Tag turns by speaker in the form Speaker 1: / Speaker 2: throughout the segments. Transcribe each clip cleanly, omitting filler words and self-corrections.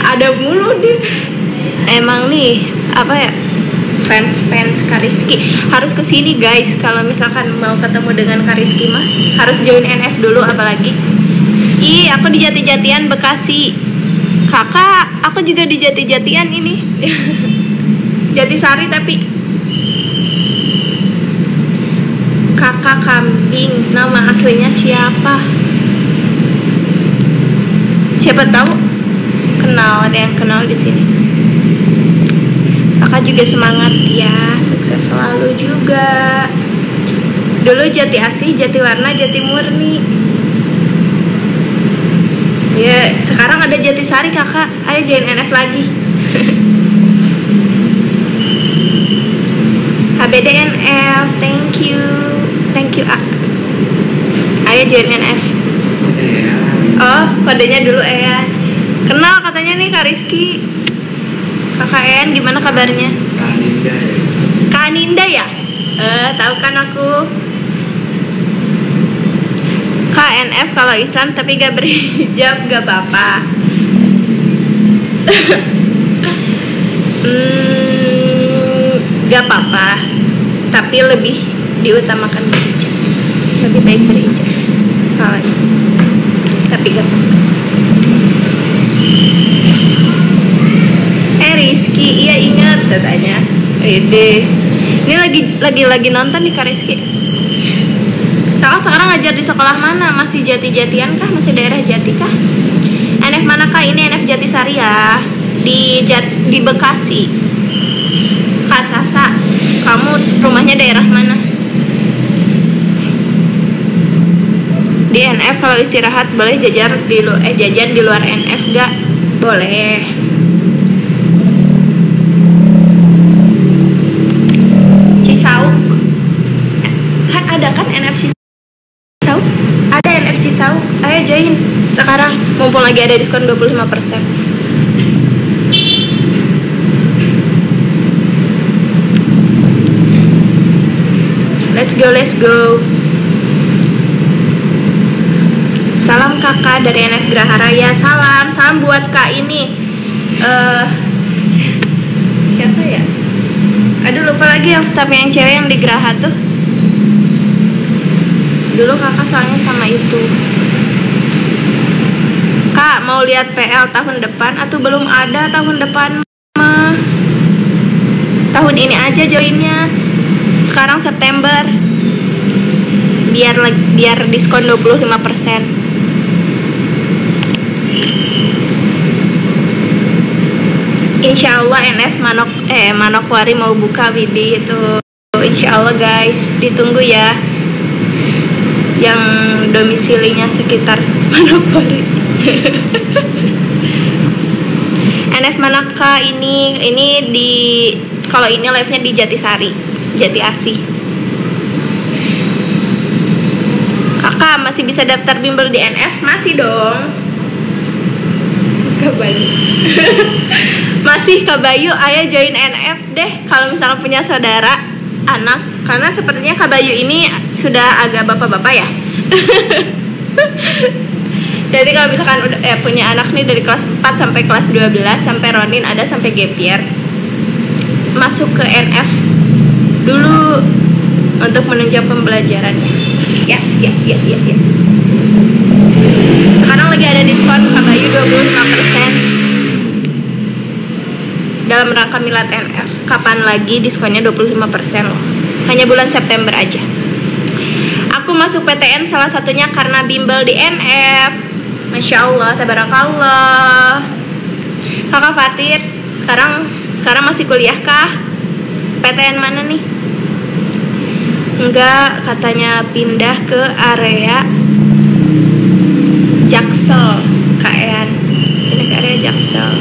Speaker 1: Ada mulu deh. Emang nih apa ya, fans Kariski harus kesini guys. Kalau misalkan mau ketemu dengan Kariski mah harus join NF dulu. Apalagi aku di Jati-Jatian Bekasi. Kakak, aku juga di Jati-Jatian ini. Jatisari tapi Kakak Kambing, nama aslinya siapa? Siapa tahu kenal, ada yang kenal di sini. Kakak juga semangat ya, sukses selalu juga. Dulu Jati Asih, Jati Warna, Jati Murni. Ya, sekarang ada Jatisari kakak. Ayo join NF lagi. HBDNF, thank you ak. Ayo join NF. Oh, kodenya dulu ya. Kenal katanya nih Kak Rizky. KKN, gimana kabarnya? Kak Ninda ya? Tahu kan aku. KNF kalau Islam tapi gak berhijab gak apa-apa. Gak apa-apa, tapi lebih diutamakan berhijab. Lebih baik berhijab. Tapi gak apa-apa. Rizky, iya ingat katanya. Ede. Ini lagi nonton nih Kak Rizky. Kakak sekarang ngajar di sekolah mana? Masih Jati-Jatian kah? Masih daerah Jati kah? NF mana kah? Ini NF Jatisari ya. Di Bekasi. Kak Sasa, kamu rumahnya daerah mana? Di NF kalau istirahat boleh jajan di luar NF gak? Boleh. Cisauk. Kan ada kan NF Cisauk? Ada NF Cisauk. Ayo join sekarang, mumpung lagi ada diskon 25%. Let's go. Salam kakak dari NF Geraha Raya. Salam buat kak ini. Siapa ya? Aduh lupa lagi yang staff yang cewek yang di Geraha tuh. Dulu kakak soalnya sama itu. Kak mau lihat PL tahun depan atau belum ada tahun depan mah? Tahun ini aja joinnya. Sekarang September. Biar diskon 25%. Insya Allah NF Manokwari mau buka Widi itu. Insya Allah guys, ditunggu ya. Yang domisilinya sekitar Manokwari. NF manakah ini? Ini di, kalau ini live-nya di Jatisari, Jati Asih. Kakak masih bisa daftar bimbel di NF? Masih dong. Kabayu. Masih Kak Bayu, ayo join NF deh kalau misalnya punya saudara anak, karena sepertinya Kak Bayu ini sudah agak bapak-bapak ya. Jadi kalau misalkan udah punya anak nih dari kelas 4 sampai kelas 12, sampai Ronin ada sampai gap year, masuk ke NF dulu untuk menunjang pembelajarannya. Ya. Sekarang lagi ada diskon Kak Bayu 25% dalam rangka Milad NF. Kapan lagi diskonnya 25% loh? Hanya bulan September aja. Aku masuk PTN salah satunya karena bimbel di NF. Masya Allah, tabarakallah. Kakak Fatir, sekarang masih kuliah kah? PTN mana nih? Enggak, katanya pindah ke area Jaksel, KN. Pindah ke area Jaksel.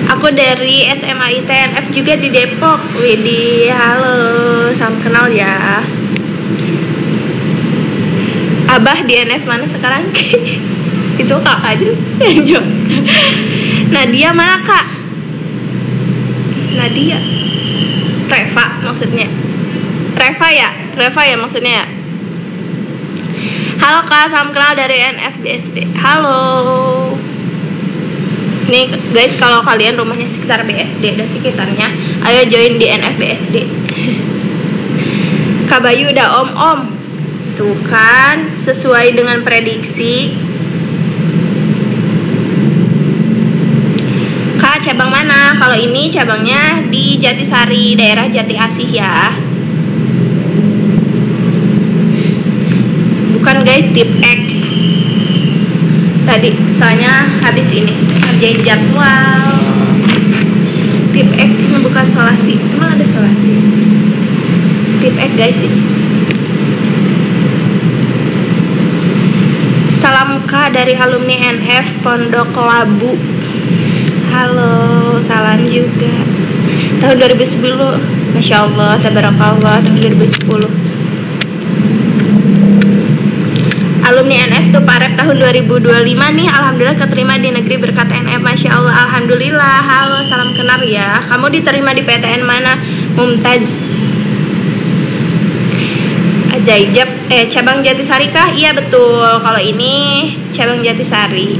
Speaker 1: Aku dari SMA ITNF juga di Depok. Widih, halo, salam kenal ya. Abah di NF mana sekarang? Itu kak aja yang jawab. Nadia mana kak? Nadia Reva maksudnya. Reva ya maksudnya ya. Halo kak, salam kenal dari NF BSD. Halo. Nih guys, kalau kalian rumahnya sekitar BSD dan sekitarnya, ayo join di NF BSD. Kak Bayu udah om. Tuh kan, sesuai dengan prediksi. Kak, cabang mana? Kalau ini cabangnya di Jatisari, daerah Jati Asih ya. Bukan guys, tip X. Tadi soalnya habis ini ngerjain jadwal. Tip X ini bukan solasi. Emang ada solasi? Tip X guys ini. Salam Kak dari alumni NF Pondok Labu. Halo, salam juga. Tahun 2010, Masya Allah, tabarakallah, tahun 2010. Alumni NF tuh Parep tahun 2025 nih. Alhamdulillah keterima di negeri berkat NF. Masya Allah, alhamdulillah. Halo, salam kenal ya. Kamu diterima di PTN mana? Mumtaz. Ajaib. Cabang Jatisari kah? Iya betul. Kalau ini cabang Jatisari.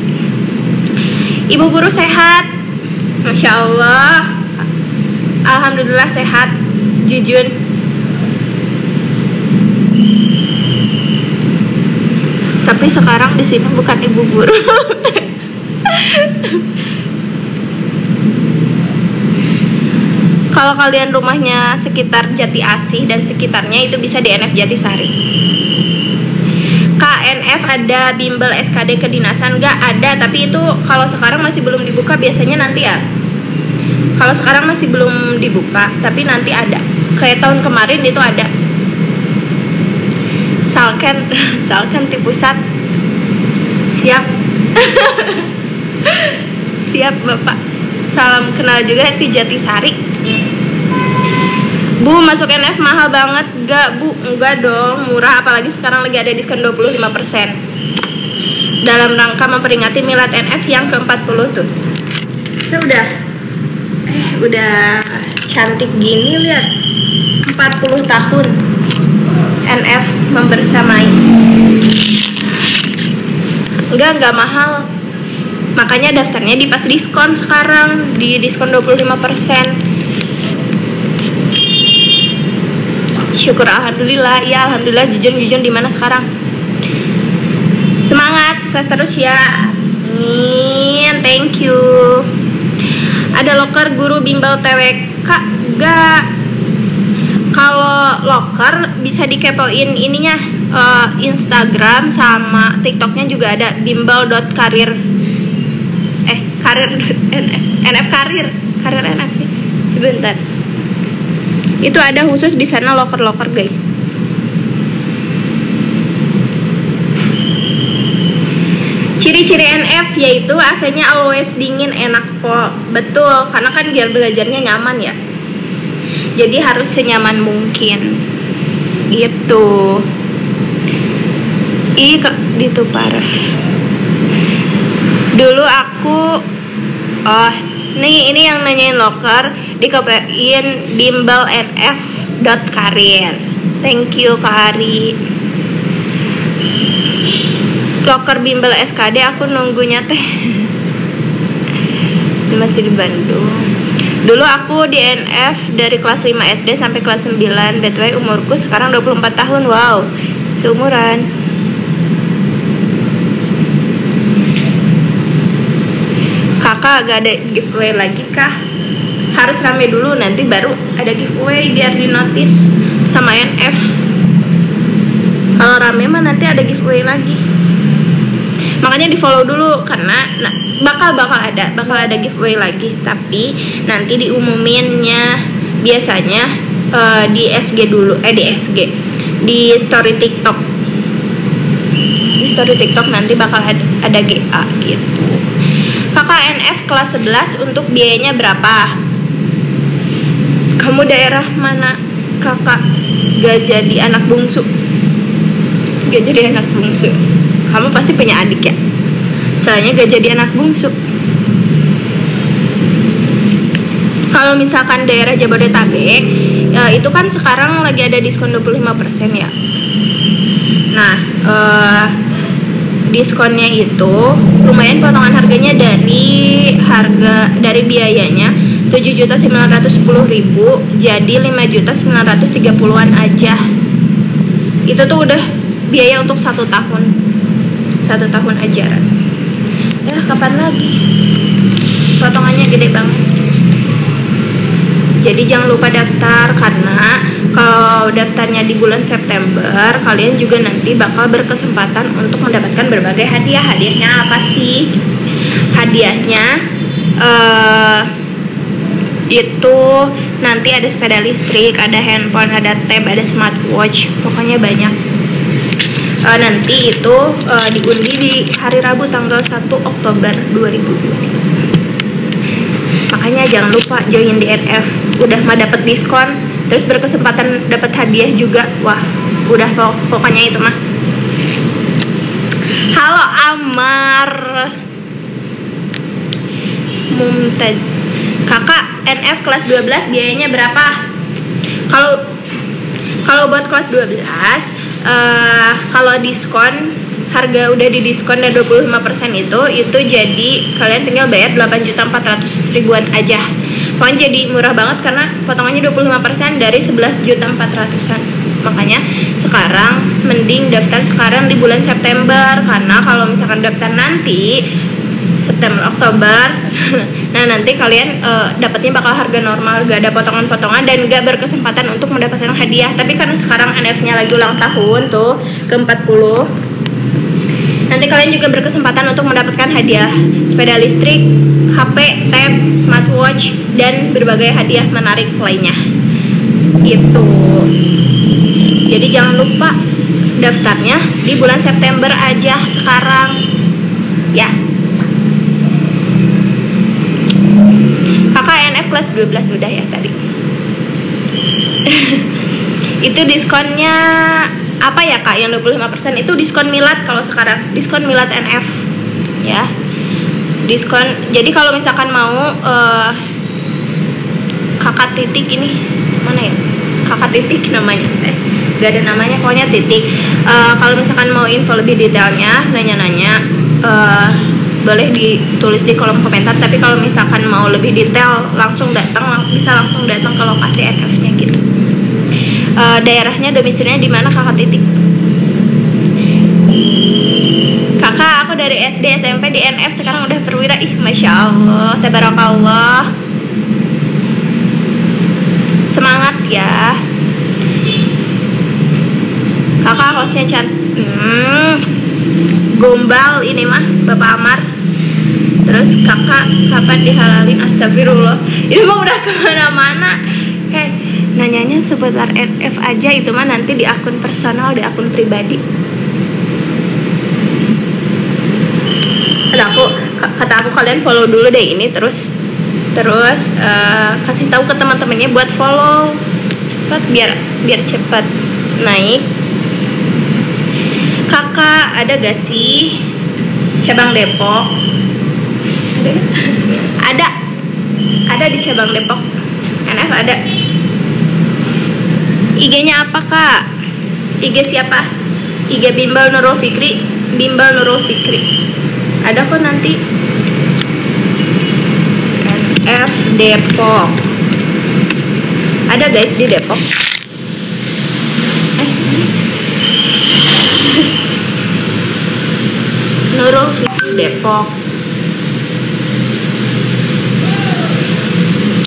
Speaker 1: Ibu guru sehat? Masya Allah. Alhamdulillah sehat. Jujun. Tapi sekarang di sini bukan ibu guru. Kalau kalian rumahnya sekitar Jati Asih dan sekitarnya, itu bisa di NF Jatisari. KNF ada bimbel SKD kedinasan? Nggak ada, tapi itu kalau sekarang masih belum dibuka, biasanya nanti ya. Kalau sekarang masih belum dibuka, tapi nanti ada. Kayak tahun kemarin itu ada. Salken di pusat. Siap. Siap Bapak. Salam kenal juga di Jatisari. Bu, masuk NF mahal banget. Enggak Bu, enggak dong, murah. Apalagi sekarang lagi ada diskon 25% dalam rangka memperingati milad NF yang ke-40 tuh. Itu udah cantik gini, lihat. 40 tahun NF membersamai. Enggak mahal. Makanya daftarnya di pas diskon sekarang, di diskon 25%. Syukur alhamdulillah. Ya alhamdulillah. Jujun di mana sekarang? Semangat, sukses terus ya. Amin. Thank you. Ada loker guru bimbel TWK? Enggak. Kalau loker bisa dikepoin ininya, Instagram sama TikToknya juga ada, bimbel.karir NF karir NF sih. Sebentar. Itu ada khusus di sana loker guys. Ciri-ciri NF yaitu AC-nya always dingin, enak kok. Betul, karena kan biar belajarnya nyaman ya. Jadi harus senyaman mungkin. Gitu. Gitu parah. Dulu aku ini yang nanyain loker, dikopiin bimbel nf.karir. Thank you Kak Ari. Loker bimbel SKD aku nunggunya teh. Masih di Bandung. Dulu aku di NF dari kelas 5 SD sampai kelas 9. BTW umurku sekarang 24 tahun. Wow, seumuran. Kakak gak ada giveaway lagi kah? Harus rame dulu, nanti baru ada giveaway biar di notice sama NF. Kalau rame mah nanti ada giveaway lagi. Makanya di follow dulu, karena bakal ada giveaway lagi, tapi nanti diumuminnya biasanya di SG dulu, di story TikTok. Di story TikTok nanti bakal ada GA gitu. Kakak NF kelas 11 untuk biayanya berapa? Kamu daerah mana? Kakak gak jadi anak bungsu. Kamu pasti punya adik ya? Soalnya gak jadi anak bungsu. Kalau misalkan daerah Jabodetabek itu kan sekarang lagi ada diskon 25% ya. Nah diskonnya itu lumayan, potongan harganya dari harga dari biayanya 7.910.000 jadi 5.930-an aja. Itu tuh udah biaya untuk 1 tahun ajaran. Ya kapan lagi? Potongannya gede banget. Jadi jangan lupa daftar, karena kalau daftarnya di bulan September, kalian juga nanti bakal berkesempatan untuk mendapatkan berbagai hadiah. Hadiahnya apa sih? Hadiahnya itu nanti ada sepeda listrik, ada handphone, ada tab, ada smartwatch, pokoknya banyak. Nanti itu diundi di hari Rabu tanggal 1 Oktober 2020. Makanya jangan lupa join di NF. Udah mah dapat diskon, terus berkesempatan dapat hadiah juga. Wah, udah pokoknya itu mah. Halo Amar Mumtaz. Kakak, NF kelas 12 biayanya berapa? Kalau buat kelas 12 kalau diskon, harga udah di diskon dan 25% itu jadi kalian tinggal bayar 8.400.000-an aja. Pokoknya jadi murah banget karena potongannya 25% dari 11.400.000-an. Makanya sekarang mending daftar sekarang di bulan September, karena kalau misalkan daftar nanti September Oktober nah nanti kalian dapatnya bakal harga normal, gak ada potongan-potongan dan gak berkesempatan untuk mendapatkan hadiah. Tapi karena sekarang NF-nya lagi ulang tahun tuh ke-40, nanti kalian juga berkesempatan untuk mendapatkan hadiah sepeda listrik, HP, tab, smartwatch, dan berbagai hadiah menarik lainnya gitu. Jadi jangan lupa daftarnya di bulan September aja sekarang ya. Kakak NF kelas 12 sudah ya tadi. Itu diskonnya apa ya Kak, yang 25% itu diskon milad. Kalau sekarang diskon milad NF ya, diskon. Jadi kalau misalkan mau kakak titik ini mana ya, kakak titik namanya, gak ada namanya pokoknya titik. Kalau misalkan mau info lebih detailnya, nanya-nanya, boleh ditulis di kolom komentar. Tapi kalau misalkan mau lebih detail langsung datang, bisa langsung datang ke lokasi NF-nya gitu. Daerahnya, domisilinya di mana kakak titik? Kakak, aku dari SD SMP di NF, sekarang udah perwira. Ih, masya Allah, tabarakallah. Semangat ya kakak, hostnya gombal ini mah Bapak Amar. Terus kakak kapan dihalalin? Astagfirullah, ini mah udah kemana-mana. Kayak nanyanya seputar NF aja, itu mah nanti di akun personal, di akun pribadi. Kata aku kalian follow dulu deh ini, terus kasih tahu ke teman-temannya buat follow cepat, biar cepat naik. Kakak ada gak sih cabang Depok? Ada di cabang Depok NF ada. IG-nya apa Kak? IG siapa? IG Bimbal Nurul Fikri. Ada kok nanti. NF Depok ada guys di Depok. Nurul Fikri Depok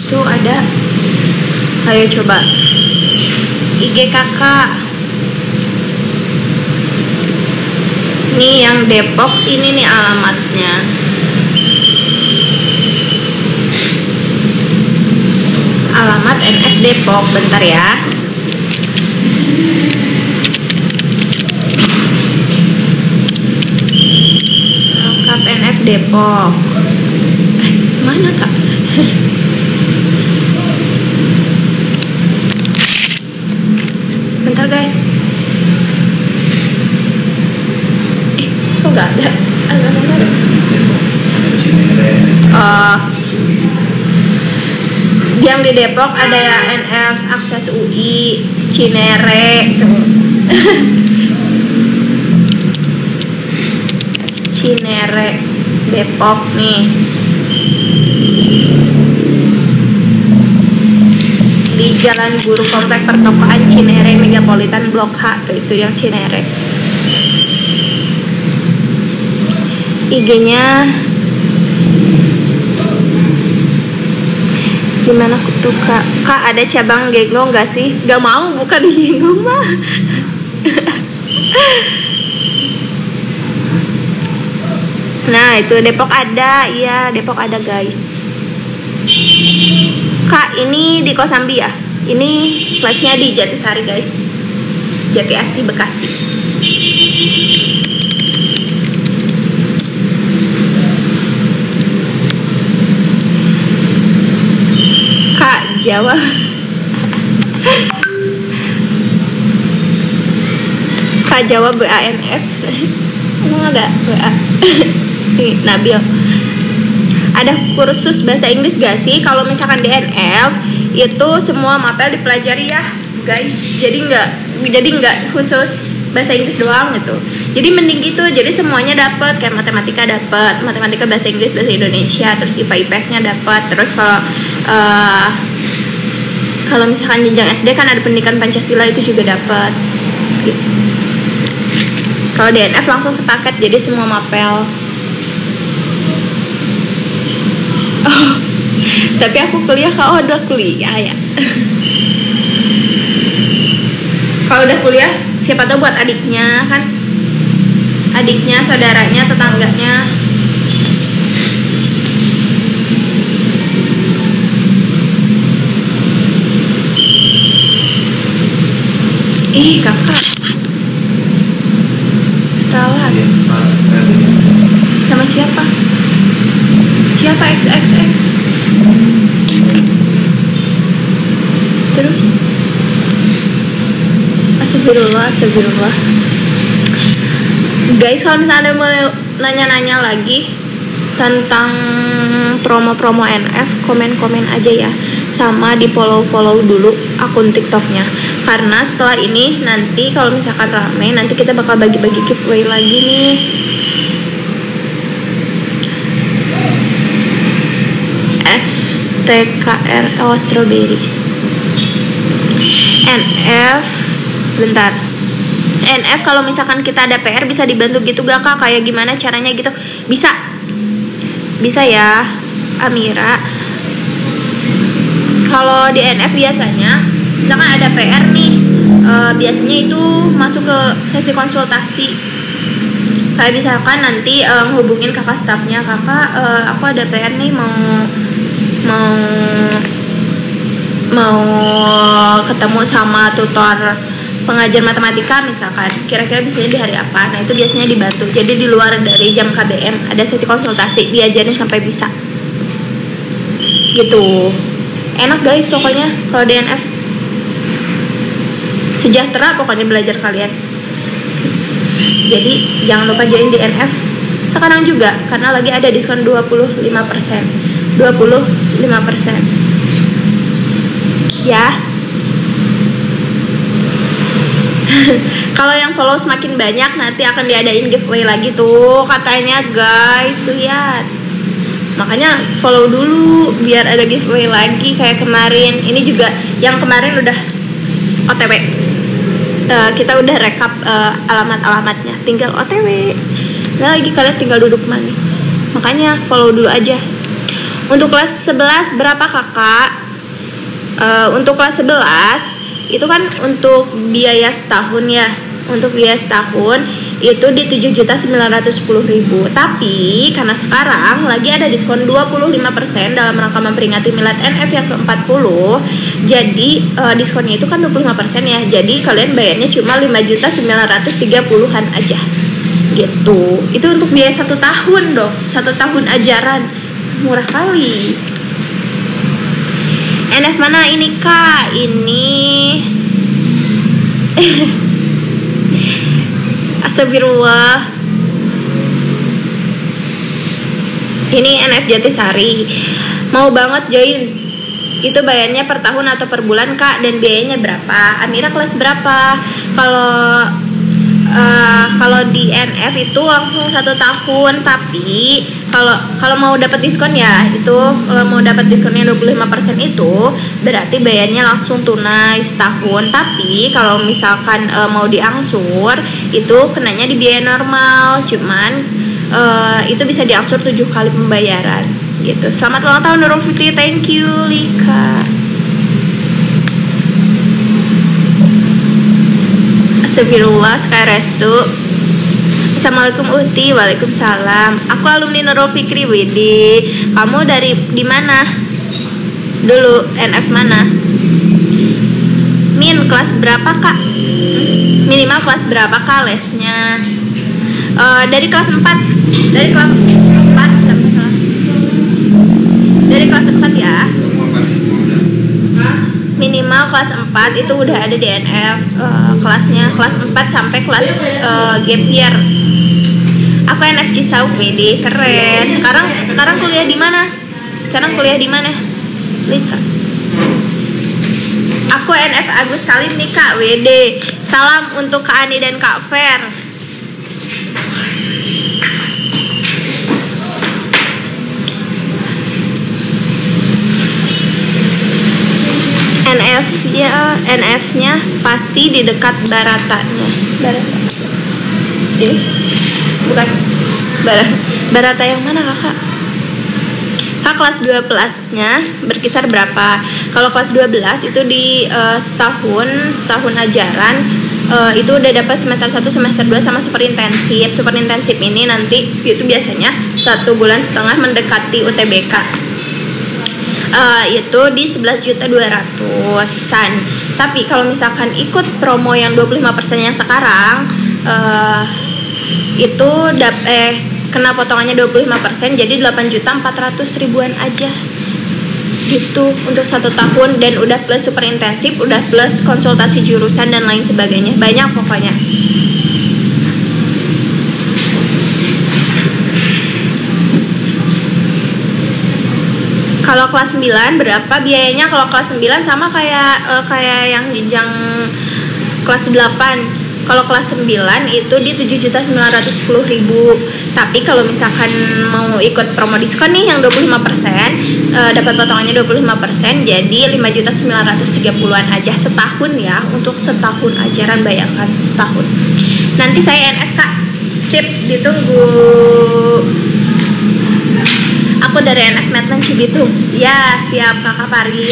Speaker 1: tuh ada. Ayo coba IG kakak. Nih yang Depok ini nih alamatnya. Alamat NF Depok, bentar ya. Lengkap NF Depok. Mana Kak? Bentar guys. Kok gak ada? Yang di Depok ada ya NF Akses UI Cinere tuh. Cinere Depok nih. Di Jalan Guru Komplek Pertokoan Cinere Megapolitan Blok H tuh, itu yang Cinere. IG-nya gimana tuh kak? Kak ada cabang Genggong gak sih? Gak mau, bukan di Genggong mah. Nah itu Depok ada, iya Depok ada guys. Kak ini di Kosambi ya? Ini live-nya di Jatisari guys, Jati Asih Bekasi. Kak Jawa. Kak Jawa BANF. Emang ada BA? Si Nabil. Ada kursus bahasa Inggris gak sih? Kalau misalkan DNF itu semua mapel dipelajari ya guys. Jadi nggak khusus bahasa Inggris doang gitu. Jadi mending gitu. Jadi semuanya dapat, kayak matematika dapat, matematika, bahasa Inggris, bahasa Indonesia, terus IPA IPS-nya dapat. Terus kalau misalkan jenjang SD kan ada pendidikan Pancasila, itu juga dapat. Gitu. Kalau DNF langsung sepaket, jadi semua mapel. Oh, tapi aku kuliah, kau udah kuliah ya. Kalau udah kuliah, siapa tahu buat adiknya kan, adiknya, saudaranya, tetangganya. Ih kakak, rawat. Sama siapa? Siapa XXX? Terus? Astagfirullah. Guys, kalau misalnya mau nanya-nanya lagi tentang promo-promo NF, komen-komen aja ya. Sama di follow dulu akun TikToknya. Karena setelah ini nanti kalau misalkan rame, nanti kita bakal bagi-bagi giveaway lagi nih. STKR strawberry. NF bentar. NF kalau misalkan kita ada PR bisa dibantu gitu gak kak? Kayak gimana caranya gitu? Bisa ya Amira. Kalau di NF biasanya misalkan ada PR nih, biasanya itu masuk ke sesi konsultasi. Kayak misalkan nanti hubungin kakak staffnya, kakak aku ada PR nih, mau ketemu sama tutor pengajar matematika misalkan, kira-kira biasanya di hari apa. Nah itu biasanya dibantu. Jadi di luar dari jam KBM ada sesi konsultasi, diajarin sampai bisa gitu. Enak guys pokoknya kalau DNF, sejahtera pokoknya belajar kalian. Jadi jangan lupa join DNF sekarang juga, karena lagi ada diskon 25% ya. Kalau yang follow semakin banyak nanti akan diadain giveaway lagi tuh katanya guys, lihat. Makanya follow dulu biar ada giveaway lagi kayak kemarin. Ini juga yang kemarin udah OTW. Kita udah rekap alamat-alamatnya, tinggal OTW. Nah lagi kalian tinggal duduk manis. Makanya follow dulu aja. Untuk kelas 11 berapa kakak? Untuk kelas 11 itu kan untuk biaya setahun ya. Untuk biaya setahun itu di 7.910.000. Tapi karena sekarang lagi ada diskon 25% dalam rangka memperingati Milad NF yang ke-40. Jadi diskonnya itu kan 25% ya. Jadi kalian bayarnya cuma 5.930-an aja. Gitu. Itu untuk biaya 1 tahun dong. 1 tahun ajaran. Murah kali. NF mana ini kak? Ini Astagfirullah. Ini NF Jatisari. Mau banget join. Itu bayarnya per tahun atau per bulan kak? Dan biayanya berapa? Amira kelas berapa? Kalau Kalau di NF itu langsung 1 tahun, tapi kalau mau dapat diskon ya itu, kalau mau dapat diskonnya 25% itu berarti bayarnya langsung tunai setahun. Tapi kalau misalkan mau diangsur itu kenanya di biaya normal, cuman itu bisa diangsur 7 kali pembayaran gitu. Selamat ulang tahun Nurul Fikri, thank you Lika. Astagfirullah, Sky Restu. Assalamualaikum Uti, waalaikumsalam. Aku alumni Nurul Fikri, Widi. Kamu dari di mana? Dulu NF mana? Min kelas berapa kak? Minimal kelas berapa kak lesnya? Dari kelas 4. Dari kelas 4 sampai kelas. Dari kelas 4 ya. Minimal kelas 4 itu udah ada DNF kelasnya, kelas 4 sampai kelas gap year. Aku NF Cisauk, WD, keren. Sekarang kuliah di mana? Sekarang kuliah di mana? Lika. Aku NF Agus Salim nih Kak, WD. Salam untuk Kak Ani dan Kak Fer. NF ya, NF-nya pasti di dekat Baratanya. Barata. Ini bukan Barata yang mana kakak? Kak kelas 12-nya berkisar berapa? Kalau kelas 12 itu di setahun ajaran itu udah dapat semester 1, semester 2 sama super intensif. Super intensif ini nanti itu biasanya 1,5 bulan mendekati UTBK. Itu di 11.200.000-an. Tapi kalau misalkan ikut promo yang 25% yang sekarang itu kena potongannya 25%, jadi 8.400.000-an aja gitu untuk 1 tahun, dan udah plus super intensif, udah plus konsultasi jurusan dan lain sebagainya, banyak pokoknya. Kalau kelas 9 berapa biayanya? Kalau kelas 9 sama kayak yang jenjang kelas 8. Kalau kelas 9 itu di 7.910.000. Tapi kalau misalkan mau ikut promo diskon nih yang 25%, dapat potongannya 25%, jadi 5.930.000-an aja setahun ya, untuk setahun ajaran, bayangkan setahun. Nanti saya NF Kak. Sip, ditunggu. Aku dari NF Netman Cibitung. Ya, siap Kakak Pari.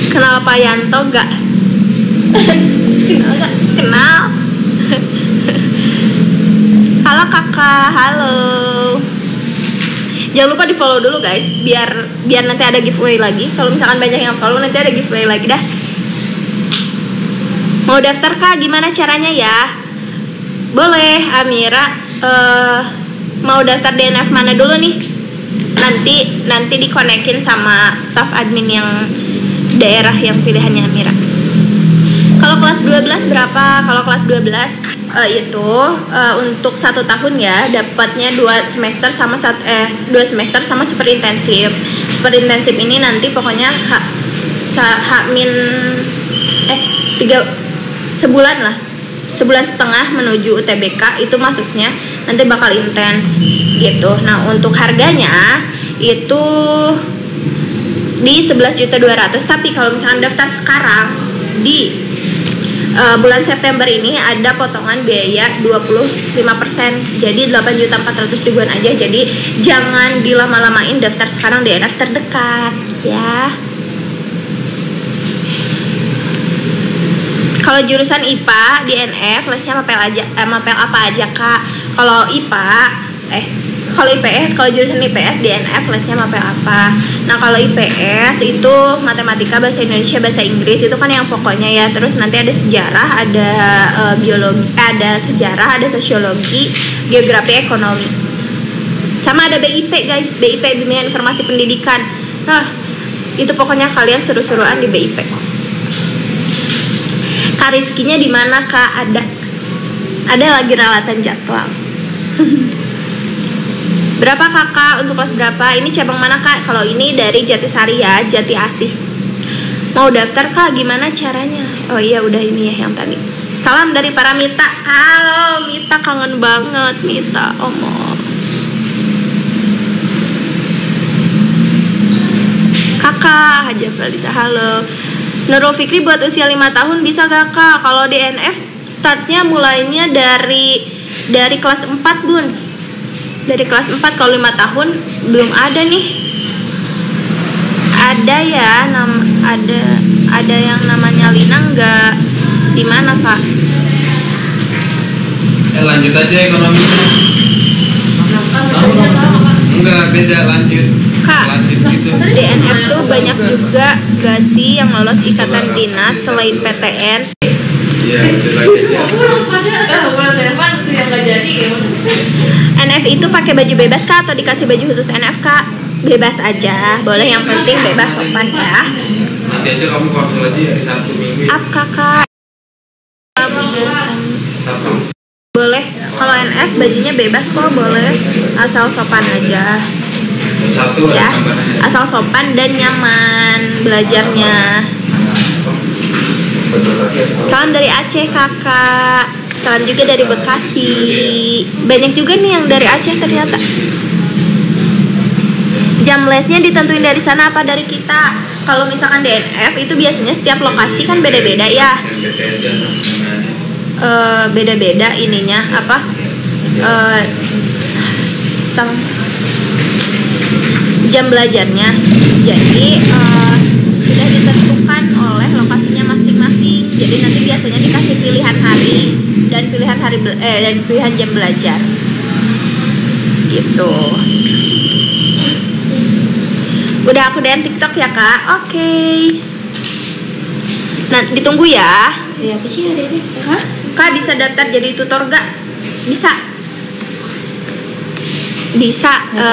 Speaker 1: Kenal Pak Yanto gak? Kenal gak? Kenal. Halo kakak, halo. Jangan lupa di follow dulu guys, biar nanti ada giveaway lagi. Kalau misalkan banyak yang follow, nanti ada giveaway lagi dah. Mau daftar kak? Gimana caranya ya? Boleh, Amira. Mau daftar DNF mana dulu nih? Nanti dikonekin sama staff admin yang daerah yang pilihannya Amira. Kalau kelas 12 berapa? Kalau kelas 12 itu untuk 1 tahun ya, dapatnya 2 semester sama 2 semester sama super intensif. Super intensif ini nanti pokoknya sebulan lah, 1,5 bulan menuju UTBK itu masuknya nanti bakal intens gitu. Nah untuk harganya itu di 11.200.000, tapi kalau misalkan daftar sekarang di bulan September ini ada potongan biaya 25%, jadi 8.400.000-an aja. Jadi jangan dilama-lamain, daftar sekarang di NF terdekat ya. Kalau jurusan IPA di NF lesnya mapel apa aja kak? Kalau IPA kalau IPS, kalau jurusan IPS di NF lesnya mapel apa? Nah kalau IPS itu matematika, bahasa Indonesia, bahasa Inggris itu kan yang pokoknya ya. Terus nanti ada sejarah, ada biologi, ada sejarah, ada sosiologi, geografi, ekonomi. Sama ada BIP guys, BIP Bimbingan Informasi Pendidikan. Nah itu pokoknya kalian seru-seruan di BIP. Kak Rizkinya di mana kak? Ada lagi rawatan jadwal. Berapa kakak untuk kelas berapa? Ini cabang mana kak? Kalau ini dari Jatisari ya, Jati Asih. Mau daftar Kak, gimana caranya? Oh iya, udah ini ya yang tadi. Salam dari para Mita. Halo Mita, kangen banget Mita. Kakak Haja Felisa, halo. Nurul Fikri buat usia 5 tahun bisa gak Kak? Kalau di NF startnya mulainya dari kelas 4 Bun. Dari kelas 4, kalau 5 tahun belum ada nih. Ada ya, ada yang namanya Lina nggak di mana Kak?
Speaker 2: Lanjut aja ekonominya. Enggak, beda, lanjut.
Speaker 1: Kak,
Speaker 2: Lanjut gitu.
Speaker 1: DNF tuh banyak juga gak sih yang lolos ikatan dinas selain PTN?
Speaker 2: Iya, itu lagi aja.
Speaker 1: NF itu pakai baju bebas Kak atau dikasih baju khusus NF Kak? Bebas aja, boleh, yang penting bebas sopan ya.
Speaker 2: Nanti aja kamu konsul aja ya, Sabtu Minggu.
Speaker 1: Up Kakak.
Speaker 2: Sabtu.
Speaker 1: Boleh, kalau NF bajunya bebas kok, boleh, asal sopan aja.
Speaker 2: Sabtu ada
Speaker 1: Ya,
Speaker 2: tambahannya.
Speaker 1: asal sopan dan nyaman belajarnya. Salam dari Aceh Kakak. Salam juga dari Bekasi. Banyak juga nih yang dari Aceh ternyata. Jam lesnya ditentuin dari sana apa dari kita? Kalau misalkan DNF itu biasanya setiap lokasi kan beda-beda ya. Beda-beda ininya apa? Jam belajarnya. Jadi sudah ditentukan oleh lokasinya masing-masing. Jadi nanti biasanya dikasih pilihan hari dan pilihan jam belajar. Gitu. Udah aku DM TikTok ya Kak. Oke. Nah, ditunggu ya.
Speaker 3: Ya apa sih hari ini? Hah?
Speaker 1: Kak bisa daftar jadi tutor gak? Bisa.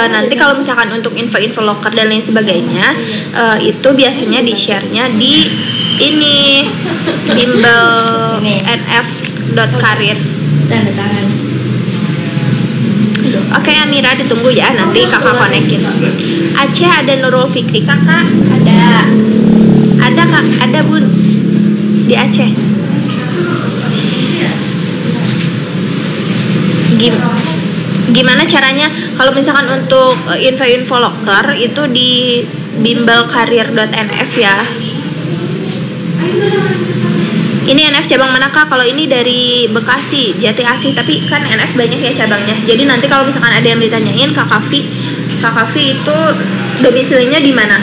Speaker 1: Nanti kalau misalkan untuk info-info loker dan lain sebagainya, itu biasanya di share-nya di ini bimbel nf.karir.
Speaker 3: Tanda tangan.
Speaker 1: Oke Amira, ditunggu ya, nanti kakak konekin. Aceh ada Nurul Fikri kakak? Ada Kak, ada Bun di Aceh. Gimana caranya kalau misalkan untuk info-info loker itu di bimbelkarir.nf ya. Ini NF cabang mana Kak? Kalau ini dari Bekasi, Jati Asih, tapi kan NF banyak ya cabangnya. Jadi nanti kalau misalkan ada yang ditanyain Kak Kavi itu domisilinya di mana?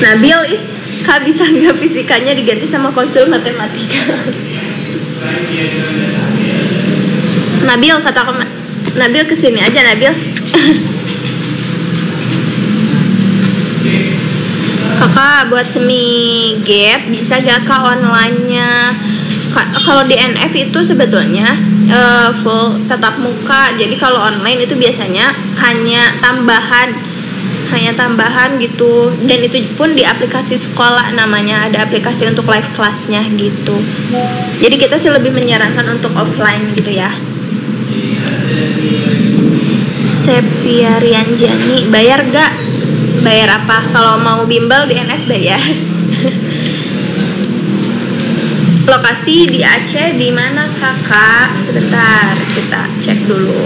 Speaker 1: Nabil, Kak bisa nggak fisikanya diganti sama konsul matematika? Nabil, kata aku, Nabil kesini aja Nabil. Kakak buat semi gap bisa gak Kak online-nya? Kalau di NF itu sebetulnya full tatap muka. Jadi kalau online itu biasanya hanya tambahan gitu. Dan itu pun di aplikasi sekolah namanya, ada aplikasi untuk live kelasnya gitu. Jadi kita sih lebih menyarankan untuk offline gitu ya. Sepiarian Jani, bayar gak? Bayar apa? Kalau mau bimbel di NF bayar. Lokasi di Aceh di mana Kakak? Sebentar, kita cek dulu.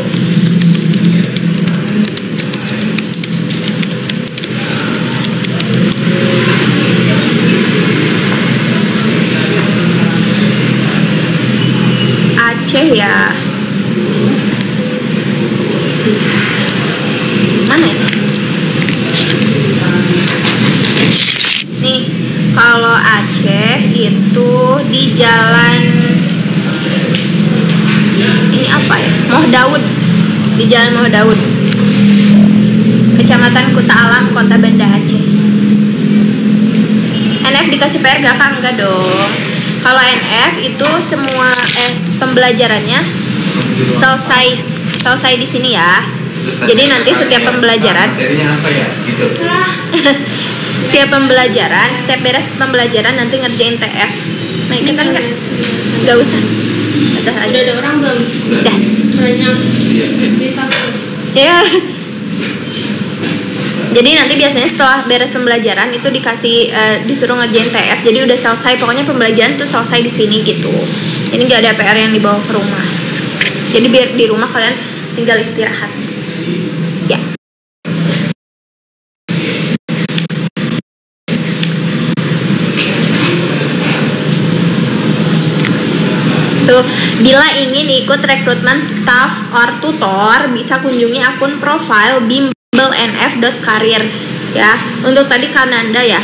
Speaker 1: Aceh ya. Mana ya? Nih, kalau Aceh itu di jalan ini apa ya? Moh Daud. Di jalan Moh Daud. Kecamatan Kuta Alam, Kota Banda Aceh. NF dikasih PR gak Kak? Enggak dong. Kalau NF itu semua pembelajarannya selesai di sini ya. Jadi nanti setiap pembelajaran
Speaker 2: materinya apa ya? Gitu.
Speaker 1: Setiap beres pembelajaran nanti ngerjain TF. Nah itu kan nggak usah. Udah
Speaker 3: Udah ada orang belum?
Speaker 1: Udah.
Speaker 3: Banyak.
Speaker 2: Iya.
Speaker 3: Ditambah.
Speaker 1: Ya. Jadi nanti biasanya setelah beres pembelajaran itu disuruh ngerjain TF. Jadi udah selesai, pokoknya pembelajaran tuh selesai di sini gitu. Ini nggak ada PR yang dibawa ke rumah. Jadi biar di rumah kalian tinggal istirahat. Ya. Tuh, bila ingin ikut rekrutmen staff or tutor, bisa kunjungi akun profil bimbelnf.career ya. Untuk tadi Kananda ya.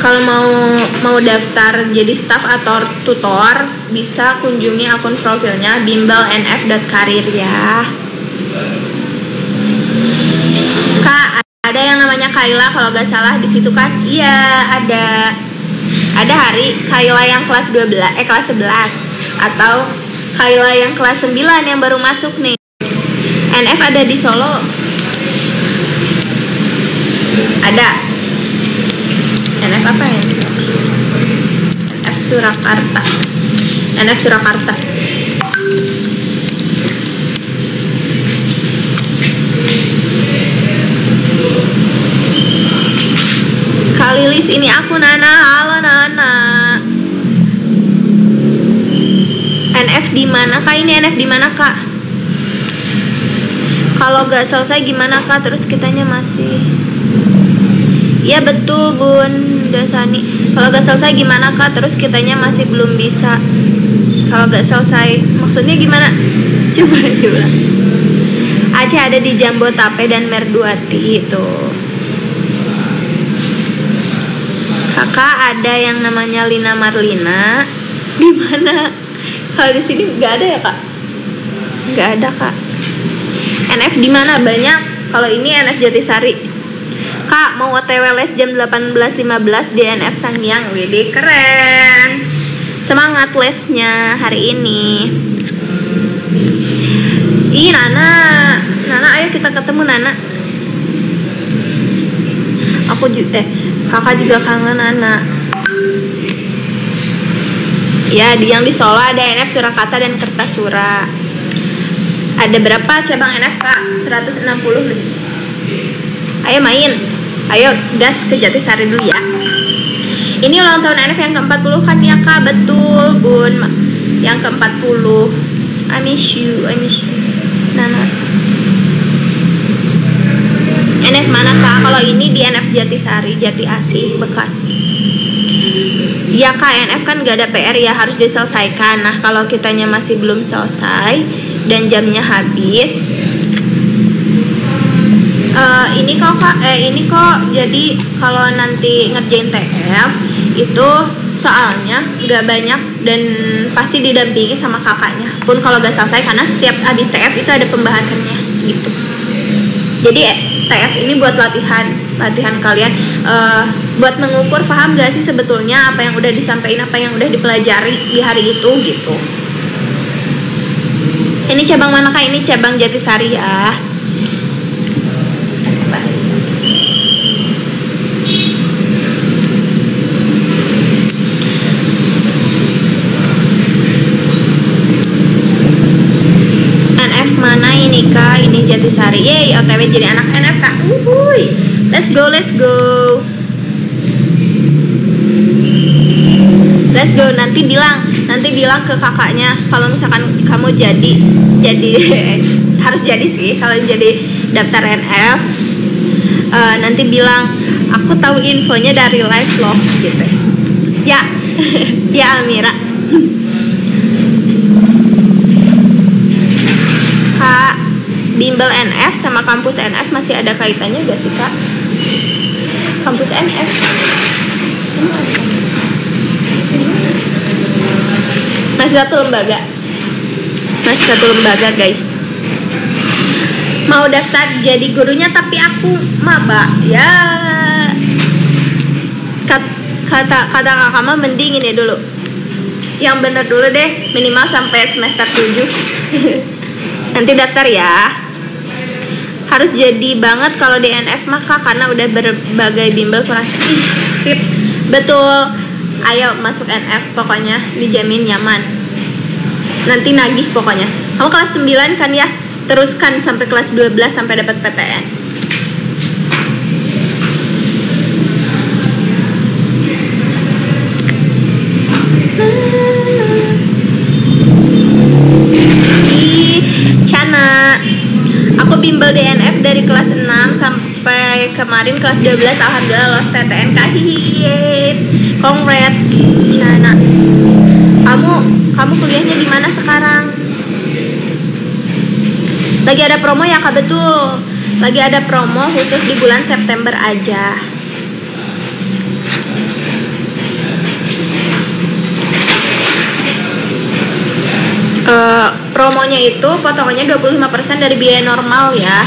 Speaker 1: Kalau mau daftar jadi staff atau tutor, bisa kunjungi akun profilnya bimbelnf.career ya. Kak, ada yang namanya Kayla kalau gak salah di situ kan? Iya, ada Hari Kayla yang kelas 11 atau Kayla yang kelas 9 yang baru masuk nih. NF ada di Solo. Ada. NF apa ya? NF Surakarta. NF Surakarta. Kak Lilis, ini aku Nana. Halo Nana. NF di mana Kak? Ini NF di mana Kak? Kalau gak selesai gimana Kak? Terus kitanya masih. Iya betul Bun Dasani. Kalau gak selesai gimana Kak? Terus kitanya masih belum bisa. Kalau gak selesai maksudnya gimana? Coba diulang. Aceh ada di Jambotape dan Merduati itu. Kakak ada yang namanya Lina Marlina. Di mana? Kalau di sini nggak ada ya Kak? Nggak ada Kak. NF di mana? Banyak. Kalau ini NF Jatisari. Kak mau OTW les jam 18.15 di NF Sangyang. Wede keren. Semangat lesnya hari ini. Ih Nana, ayo kita ketemu Nana. Kakak juga kangen Nana. Ya, yang di Solo ada NF Surakarta dan Kertasura. Ada berapa cabang NF Kak? 160 lebih. Ayo main. Ayo gas ke Jatisari dulu ya. Ini ulang tahun NF yang ke-40 kan ya Kak? Betul Bun. Yang ke-40. I miss you. Nana. NF mana Kak? Kalau ini di NF Jatisari, Jati Asih, Bekasi. Ya Kak, NF kan gak ada PR ya, harus diselesaikan. Nah kalau kitanya masih belum selesai dan jamnya habis, ini kok jadi kalau nanti ngerjain TF itu soalnya gak banyak dan pasti didampingi sama kakaknya pun kalau gak selesai, karena setiap habis TF itu ada pembahasannya gitu. Jadi TF ini buat latihan kalian, buat mengukur paham gak sih sebetulnya apa yang udah disampaikan, apa yang udah dipelajari di hari itu gitu. Ini cabang mana Kak? Ini cabang Jatisari ya. NF mana ini Kak? Ini Jatisari. Yeay, OTW jadi anak NF Kak. Uhuy. Let's go. Nanti bilang ke kakaknya kalau misalkan kamu jadi harus jadi sih kalau jadi daftar NF. Nanti bilang aku tahu infonya dari live loh gitu. Ya. Ya Amira. Kak, bimbel NF sama kampus NF masih ada kaitannya gak sih Kak? Kampus NF masih satu lembaga guys. Mau daftar jadi gurunya tapi aku maba ya. Kata kakak mah mending ini dulu yang bener dulu deh, minimal sampai semester 7. Nanti daftar ya. Harus jadi banget kalau di NF mah Kak, karena udah berbagai bimbel kurang. Sip. Betul. Ayo masuk NF, pokoknya dijamin nyaman. Nanti nagih pokoknya. Kamu kelas 9 kan ya? Teruskan sampai kelas 12 sampai dapat PTN. bimbel DNF dari kelas 6 sampai kemarin kelas 12 alhamdulillah lolos PTN Kak. Hihihi. Congrats Cana. Kamu kuliahnya di mana sekarang? Lagi ada promo ya Kak, betul. Lagi ada promo khusus di bulan September aja. Promonya itu potongannya 25% dari biaya normal ya.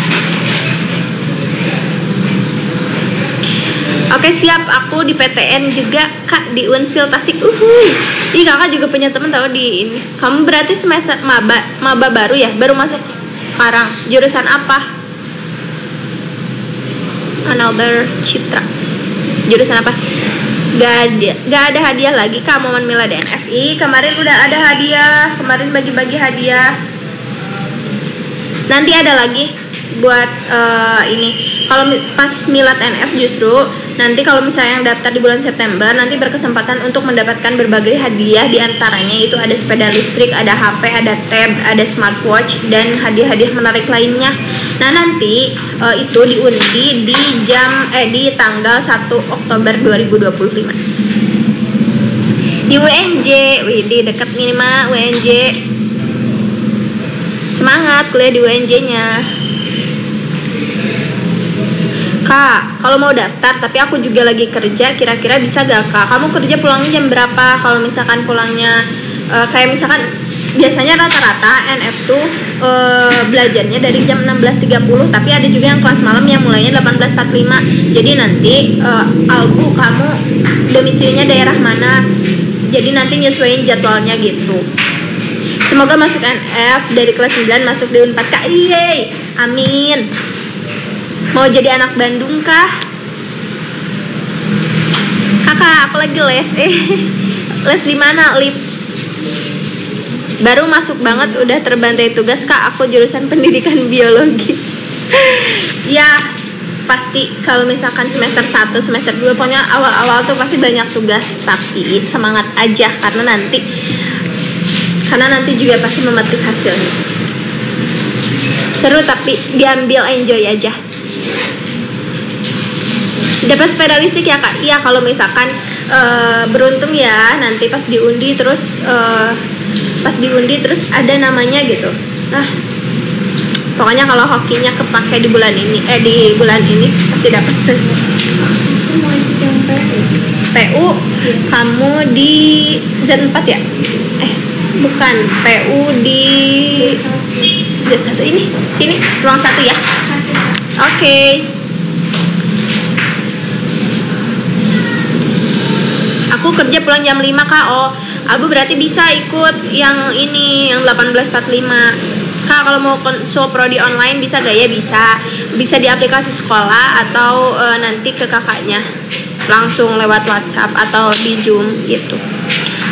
Speaker 1: Oke siap, aku di PTN juga Kak, di Unsil Tasik. Ih kakak juga punya temen tahu di ini. Kamu berarti semester maba baru ya? Baru masuk sekarang. Jurusan apa? Another Citra. Jurusan apa? Gak ada hadiah lagi Kak, momen Mila DNFI. Kemarin udah ada hadiah, kemarin bagi-bagi hadiah. Nanti ada lagi buat ini. Kalau pas Milad NF justru nanti kalau misalnya yang daftar di bulan September nanti berkesempatan untuk mendapatkan berbagai hadiah, diantaranya itu ada sepeda listrik, ada HP, ada tab, ada smartwatch dan hadiah-hadiah menarik lainnya. Nah nanti itu diundi di tanggal 1 Oktober 2025 di UNJ. Wih, di deket nih mah UNJ. Semangat kuliah di UNJ-nya. Kak, kalau mau daftar tapi aku juga lagi kerja, kira-kira bisa gak Kak? Kamu kerja pulangnya jam berapa? Kalau misalkan pulangnya kayak misalkan biasanya rata-rata NF tuh belajarnya dari jam 16.30, tapi ada juga yang kelas malam yang mulainya 18.45. Jadi nanti Albu kamu domisilinya daerah mana? Jadi nanti nyesuaiin jadwalnya gitu. Semoga masuk NF dari kelas 9 masuk di Unpad Kak. Yeay, amin. Mau jadi anak Bandung kah? Kakak, aku lagi les. Les di mana? Lip. Baru masuk banget udah terbantai tugas Kak. Aku jurusan pendidikan biologi. Ya, pasti kalau misalkan semester 1, semester 2 pokoknya awal-awal tuh pasti banyak tugas, tapi semangat aja karena nanti juga pasti memetik hasilnya. Seru tapi diambil, enjoy aja. Dapat sepeda listrik ya Kak? Iya, kalau misalkan beruntung ya nanti pas diundi terus ada namanya gitu. Nah, pokoknya kalau hokinya kepake di bulan ini pasti dapat.
Speaker 3: Aku mau ikut yang
Speaker 1: PU kamu di Z4 ya? Bukan, PU di Z1 ini. Sini, ruang 1 ya. Oke. Aku kerja pulang jam 5 Kak. Oh, Abu berarti bisa ikut yang ini, yang 18.45. Kak, kalau mau konsul prodi online bisa gak ya? Bisa di aplikasi sekolah atau nanti ke kakaknya langsung lewat WhatsApp atau di Zoom gitu.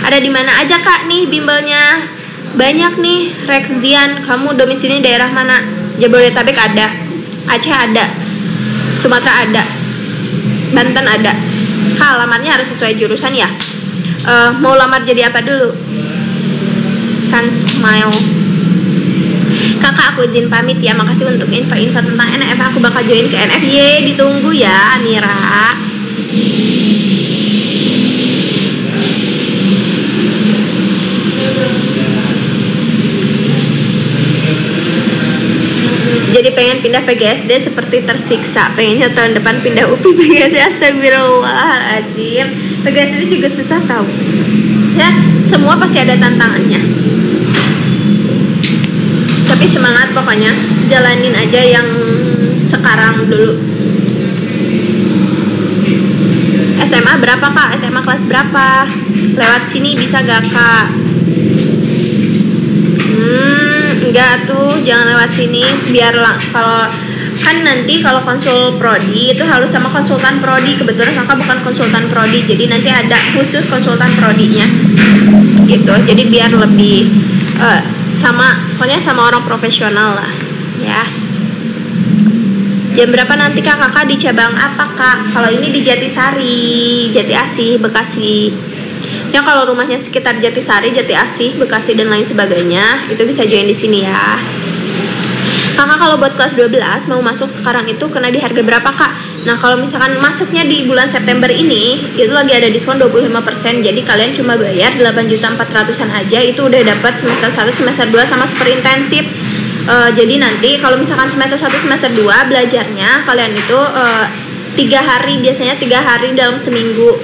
Speaker 1: Ada di mana aja Kak nih bimbelnya? Banyak nih. Rexian, kamu domisili daerah mana? Jabodetabek ada, Aceh ada, Sumatera ada, Banten ada. Kak, lamarnya harus sesuai jurusan ya? Mau lamar jadi apa dulu? Sun Smile. Kakak, aku izin pamit ya. Makasih untuk info-info tentang NF. Aku bakal join ke NF. Ditunggu ya Amira. Jadi pengen pindah PGSD seperti tersiksa. Pengennya tahun depan pindah UPI PGSD. Astagfirullahaladzim. PGSD juga susah tahu. Ya, semua pasti ada tantangannya. Tapi semangat pokoknya. Jalanin aja yang sekarang dulu. SMA berapa Kak? SMA kelas berapa? Lewat sini bisa gak Kak? Enggak tuh, jangan lewat sini. Biar kalau kan nanti kalau konsul prodi itu harus sama konsultan prodi. Kebetulan kakak bukan konsultan prodi, jadi nanti ada khusus konsultan prodinya gitu. Jadi biar lebih pokoknya sama orang profesional lah ya. Jam berapa nanti kakak di cabang apa Kak? Kalau ini di Jatisari, Jati Asih, Bekasi. Ya kalau rumahnya sekitar Jatisari, Jati Asih, Bekasi dan lain sebagainya, itu bisa join di sini ya. Kakak kalau buat kelas 12 mau masuk sekarang itu kena di harga berapa kak? Nah kalau misalkan masuknya di bulan September ini itu lagi ada diskon 25%. Jadi kalian cuma bayar 8.400.000-an aja, itu udah dapat semester 1, semester 2 sama super intensif. Jadi nanti kalau misalkan semester 1, semester 2 belajarnya kalian itu 3 hari, biasanya 3 hari dalam seminggu.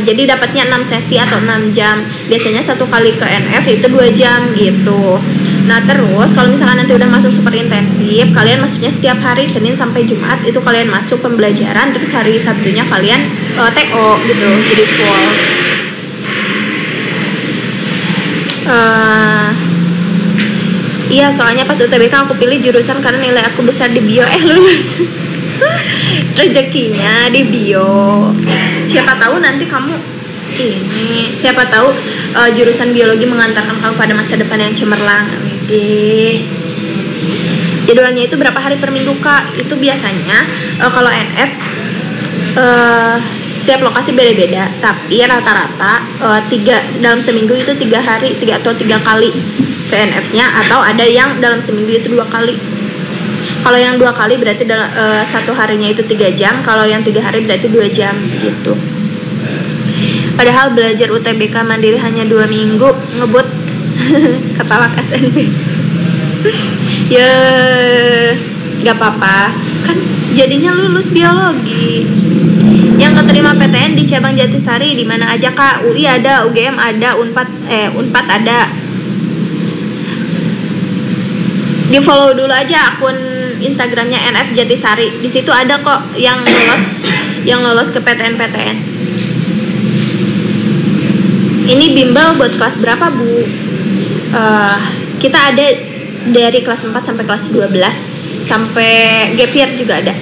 Speaker 1: Jadi dapatnya 6 sesi atau 6 jam. Biasanya satu kali ke NF itu 2 jam gitu. Nah terus kalau misalkan nanti udah masuk super intensif, kalian masuknya setiap hari Senin sampai Jumat, itu kalian masuk pembelajaran, terus hari Sabtunya kalian TO gitu, jadi full. Iya soalnya pas UTBK aku pilih jurusan karena nilai aku besar di bio, lulus. Rezekinya di bio. Siapa tahu nanti kamu ini, siapa tahu jurusan biologi mengantarkan kamu pada masa depan yang cemerlang. Jadwalnya itu berapa hari per minggu kak? Itu biasanya kalau NF tiap lokasi beda-beda, tapi rata-rata 3 dalam seminggu itu 3 hari, 3 atau 3 kali PNF-nya, atau ada yang dalam seminggu itu 2 kali. Kalau yang 2 kali berarti dalam satu harinya itu 3 jam, kalau yang 3 hari berarti 2 jam gitu. Padahal belajar UTBK mandiri hanya 2 minggu, ngebut. Kepala SNP. Ya nggak apa-apa kan, jadinya lulus biologi. Yang keterima PTN di cabang Jatisari di mana aja kak? UI ada, UGM ada, Unpad ada. Di follow dulu aja akun Instagramnya NF Jatisari. Di situ ada kok yang lolos ke PTN. Ini bimbel buat kelas berapa bu? Kita ada dari kelas 4 sampai kelas 12, sampai gap year juga ada.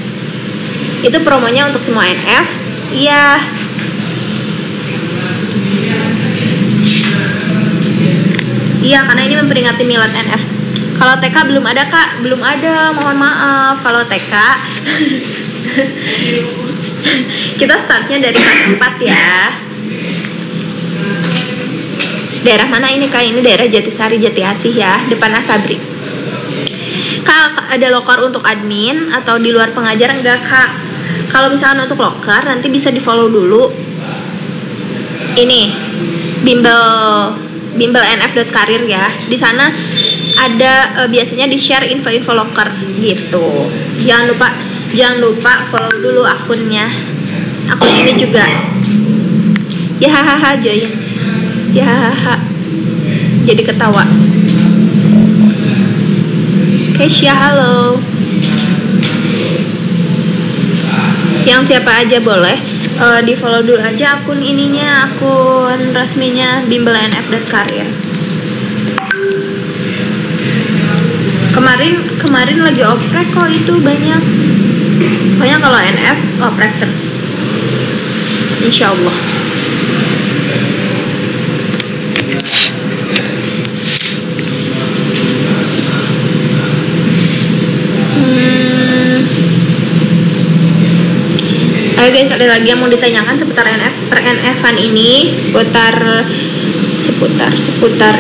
Speaker 1: Itu promonya untuk semua NF. Iya. Iya, karena ini memperingati milad NF. Kalau TK belum ada kak, belum ada, mohon maaf. Kalau TK kita startnya dari kelas 4 ya. Daerah mana ini kak? Ini daerah Jatisari, Jati Asih ya, depan Asabri. Kak, ada loker untuk admin atau di luar pengajar enggak kak? Kalau misalnya untuk loker nanti bisa di follow dulu. Ini bimbel nf.karir ya. Di sana ada biasanya di share info-info loker gitu. Jangan lupa follow dulu akunnya. Akun ini juga. Ya hahaha Joy. Ya, jadi ketawa. Keisha, halo. Yang siapa aja boleh di follow dulu aja akun ininya, akun resminya bimbel nf.karir. Kemarin lagi oprek kok, itu banyak kalau NF oprek terus. Insya Allah. Ayo guys, ada lagi yang mau ditanyakan seputar NF-an ini, seputar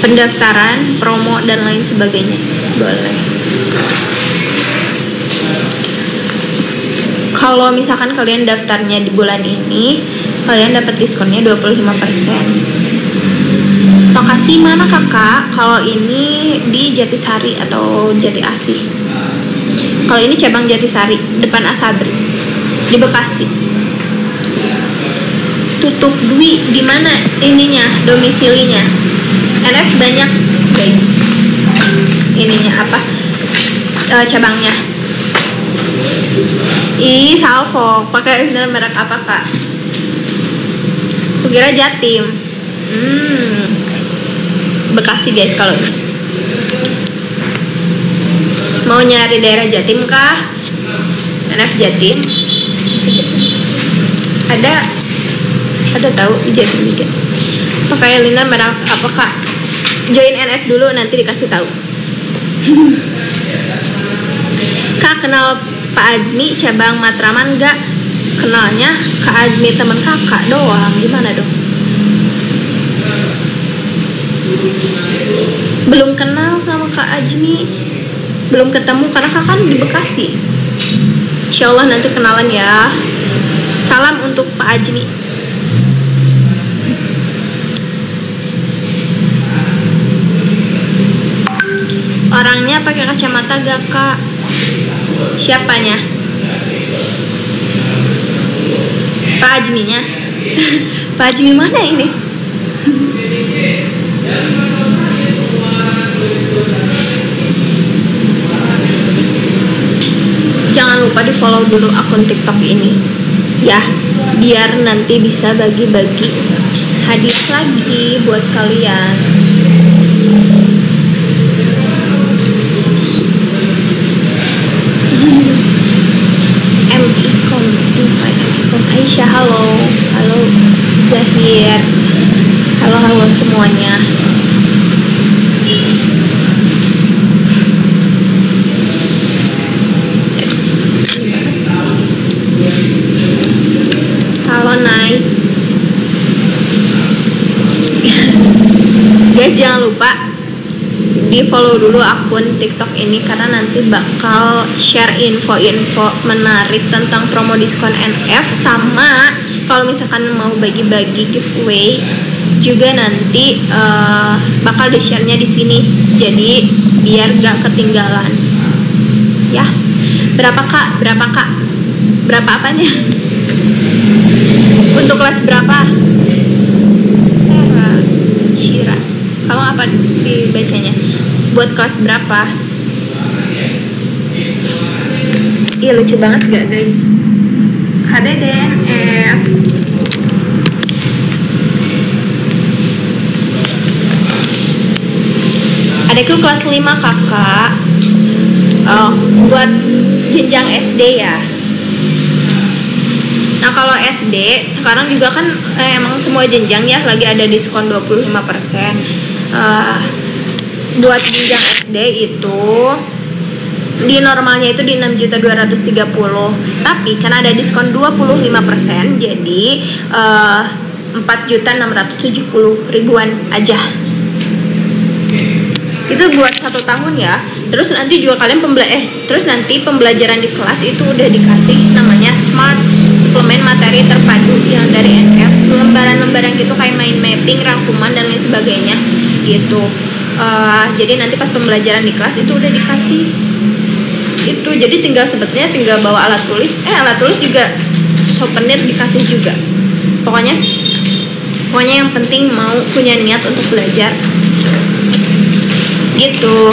Speaker 1: pendaftaran, promo dan lain sebagainya. Boleh. Kalau misalkan kalian daftarnya di bulan ini, kalian dapat diskonnya 25%. Lokasi mana kakak? Kalau ini di Jatisari atau Jati Asih. Kalau ini cabang Jatisari, depan Asabri, di Bekasi. Tutup Dwi di mana ininya, domisilinya? NF banyak guys. Ininya apa? Cabangnya. Ih, Salvo. Pakai bener merek apa kak? Kukira Jatim. Bekasi guys kalau ini. Mau nyari daerah Jatim kah? NF Jatim. Ada tahu Jatim juga. Pakai Lina merek apa kak? Join NF dulu nanti dikasih tahu. Kak kenal Pak Azmi cabang Matraman enggak? Kenalnya Kak Azmi teman kakak doang. Gimana dong? Belum kenal sama Kak Ajni, belum ketemu karena Kak kan di Bekasi. Insya Allah nanti kenalan ya. Salam untuk Pak Ajni. Orangnya pakai kacamata gak Kak? Siapanya? Pak Ajminya? Pak Ajmi mana ini? Jangan lupa di follow dulu akun TikTok ini ya, biar nanti bisa bagi-bagi hadiah lagi buat kalian. Aisyah, halo Zahir, halo semuanya. Halo Nai. Guys, jangan lupa di follow dulu akun TikTok ini karena nanti bakal share info-info menarik tentang promo diskon NF, sama kalau misalkan mau bagi-bagi giveaway juga nanti bakal di-share-nya di sini. Jadi biar gak ketinggalan. Ya. Berapa Kak? Berapa apanya? Untuk kelas berapa? Sarah Shira. Kamu apa dibacanya? Buat kelas berapa? Iya lucu banget gak guys? HDDNF. Adekku kelas 5 kakak. Oh, buat jenjang SD ya. Nah kalau SD sekarang juga kan emang semua jenjang ya lagi ada diskon 25%. Buat jenjang SD itu di normalnya itu di 6.230.000, tapi karena ada diskon 25% jadi 4.670.000-an aja. Itu buat 1 tahun ya. Terus nanti juga kalian terus nanti pembelajaran di kelas itu udah dikasih namanya Smart Suplemen Materi Terpadu yang dari NF, lembaran-lembaran gitu kayak mind mapping, rangkuman dan lain sebagainya gitu. Jadi nanti pas pembelajaran di kelas itu udah dikasih itu, jadi sebetulnya tinggal bawa alat tulis juga souvenir dikasih juga. Pokoknya yang penting mau punya niat untuk belajar gitu.